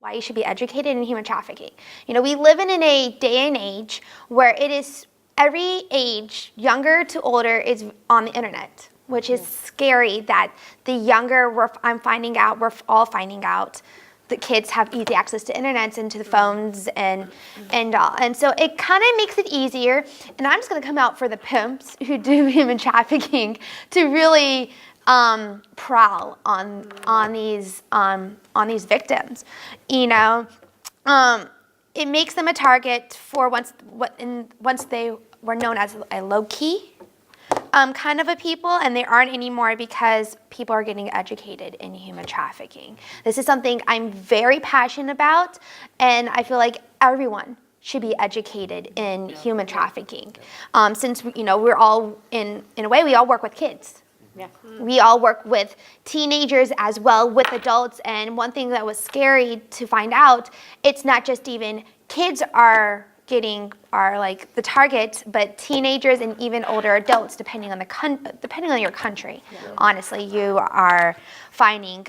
why you should be educated in human trafficking. You know, we live in a day and age where it is every age, younger to older, is on the internet, which is scary that the younger we're all finding out, the kids have easy access to internet and to the phones and all. And so it kind of makes it easier. And I'm just going to come out for the pimps who do human trafficking to really prowl on these victims. You know, it makes them a target for once they were known as a low-key kind of a people, and they aren't anymore because people are getting educated in human trafficking. This is something I'm very passionate about, and I feel like everyone should be educated in human trafficking. Since, you know, we're all, in a way, we all work with kids. Yeah. We all work with teenagers as well, with adults, and one thing that was scary to find out, it's not just even kids are like the target, but teenagers and even older adults, depending on your country. Yeah. Honestly, you are finding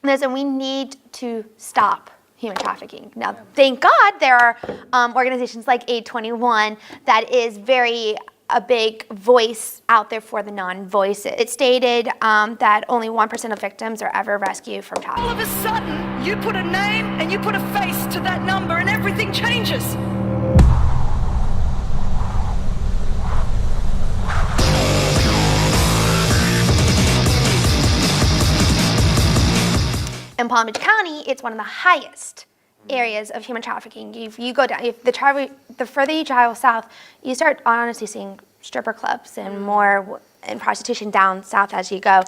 this, and we need to stop human trafficking. Now, thank God there are organizations like Aid 21 that is a big voice out there for the non-voices. It stated that only 1% of victims are ever rescued from trafficking. All of a sudden, you put a name and you put a face to that number and everything changes. In Palm Beach County, it's one of the highest areas of human trafficking. If you go down, the further you travel south, you start honestly seeing stripper clubs and more and prostitution down south as you go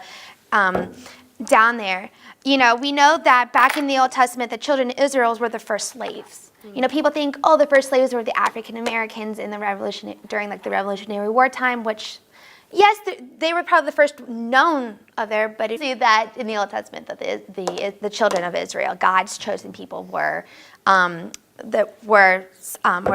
down there. You know, we know that back in the Old Testament, the children of Israel were the first slaves. You know, people think, oh, the first slaves were the African Americans in the during like the Revolutionary War time, which, yes, they were probably the first known of there, but you see that in the Old Testament that the children of Israel, God's chosen people, were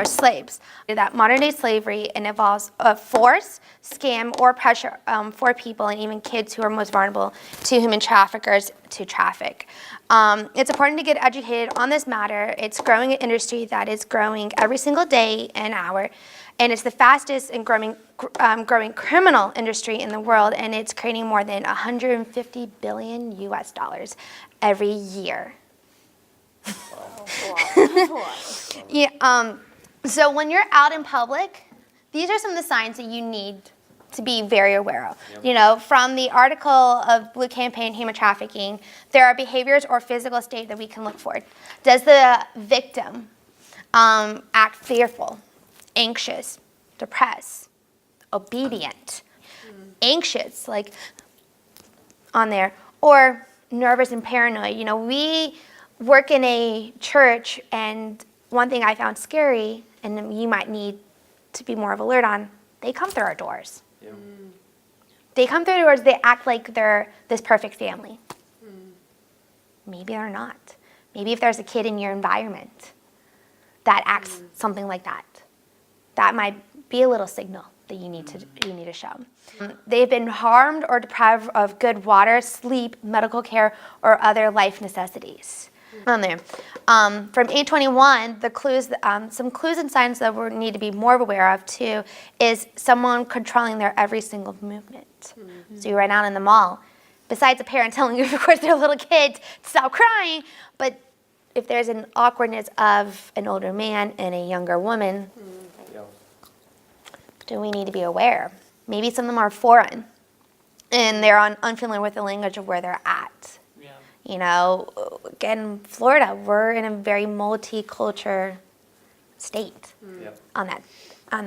slaves. That modern day slavery involves force, scam, or pressure for people and even kids who are most vulnerable to human traffickers to traffic. It's important to get educated on this matter. It's growing an industry that is growing every single day and hour, and it's the fastest and growing criminal industry in the world, and it's creating more than $150 billion US every year. Yeah, so when you're out in public, these are some of the signs that you need to be very aware of. Yep. You know, from the article of Blue Campaign Human Trafficking, there are behaviors or physical state that we can look for. Does the victim act fearful, anxious, depressed, obedient, anxious, like on there, or nervous and paranoid? You know, we work in a church, and one thing I found scary, and you might need to be more of alert on, they come through our doors. Yeah. They come through the doors, they act like they're this perfect family. Maybe they're not. Maybe if there's a kid in your environment that acts something like that, that might be a little signal that you need to show. They've been harmed or deprived of good water, sleep, medical care, or other life necessities. On there. From Aid 21, the clues, some clues and signs that we need to be more aware of too is someone controlling their every single movement. Mm-hmm. So you run out in the mall, besides a parent telling you, of course, their little kid to stop crying, but if there's an awkwardness of an older man and a younger woman, do we need to be aware? Maybe some of them are foreign, and they're unfamiliar with the language of where they're at. You know, again, Florida, we're in a very multicultural state on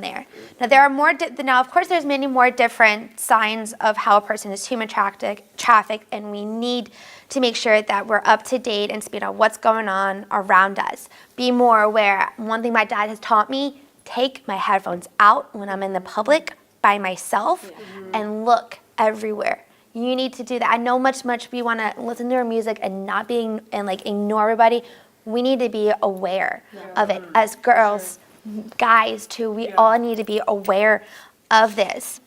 there. Now, there are more, now, of course, there's many more different signs of how a person is human trafficked, and we need to make sure that we're up to date and speed on what's going on around us. Be more aware. One thing my dad has taught me, take my headphones out when I'm in the public by myself and look everywhere. You need to do that. I know much we want to listen to our music and not being and like ignore everybody. We need to be aware of it. As girls, guys too, we all need to be aware of this.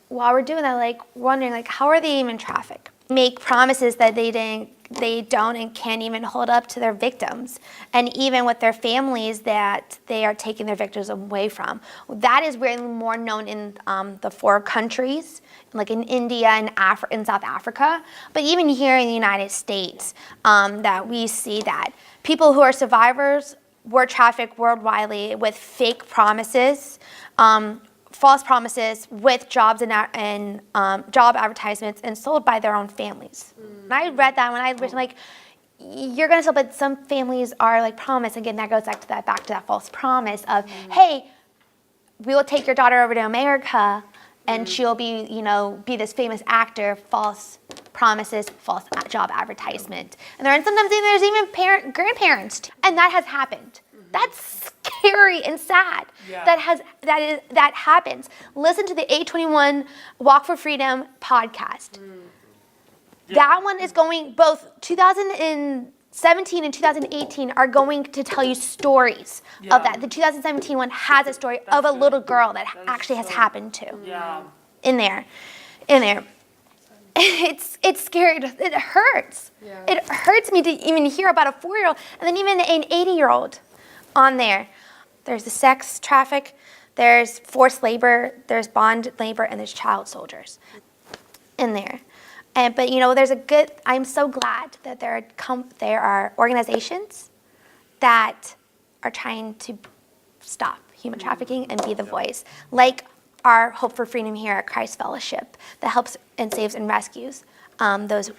While we're doing that, like wondering like how are they even trafficked? Make promises that they they don't and can't even hold up to their victims, and even with their families that they are taking their victims away from. That is really more known in the 4 countries, like in India and in South Africa, but even here in the United States, that we see that people who are survivors were trafficked worldwide with fake promises, false promises with jobs and job advertisements, and sold by their own families. And I read that when I was like, you're gonna sell, but some families are like promised. Again, that goes back to that false promise of, hey, we will take your daughter over to America, and she'll be, be this famous actor. False promises, false job advertisement, and sometimes there's even grandparents, and that has happened. That's scary and sad. Yeah. That happens. Listen to the 821 Walk for Freedom podcast. Yeah. That one is going, both 2017 and 2018 are going to tell you stories of that. The 2017 one has a story of a little girl that actually has happened to. Yeah. In there. It's scary. It hurts. Yeah. It hurts me to even hear about a 4-year-old, and then even an 80-year-old on there. There's the sex traffic, there's forced labor, there's bond labor, and there's child soldiers in there. But I'm so glad that there are organizations that are trying to stop human trafficking and be the voice, like our Hope for Freedom here at Christ Fellowship, that helps and saves and rescues those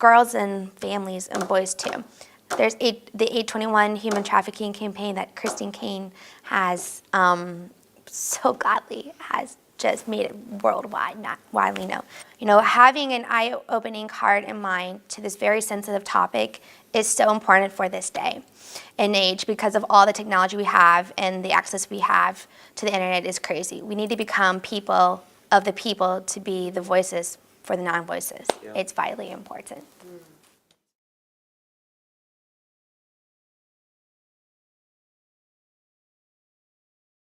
girls and families and boys too. There's the 821 human trafficking campaign that Christine Kane has so gladly has just made it worldwide, not widely known. Having an eye-opening heart and mind to this very sensitive topic is so important for this day and age, because of all the technology we have and the access we have to the internet is crazy. We need to become people of the people to be the voices for the non-voices. Yeah. It's vitally important.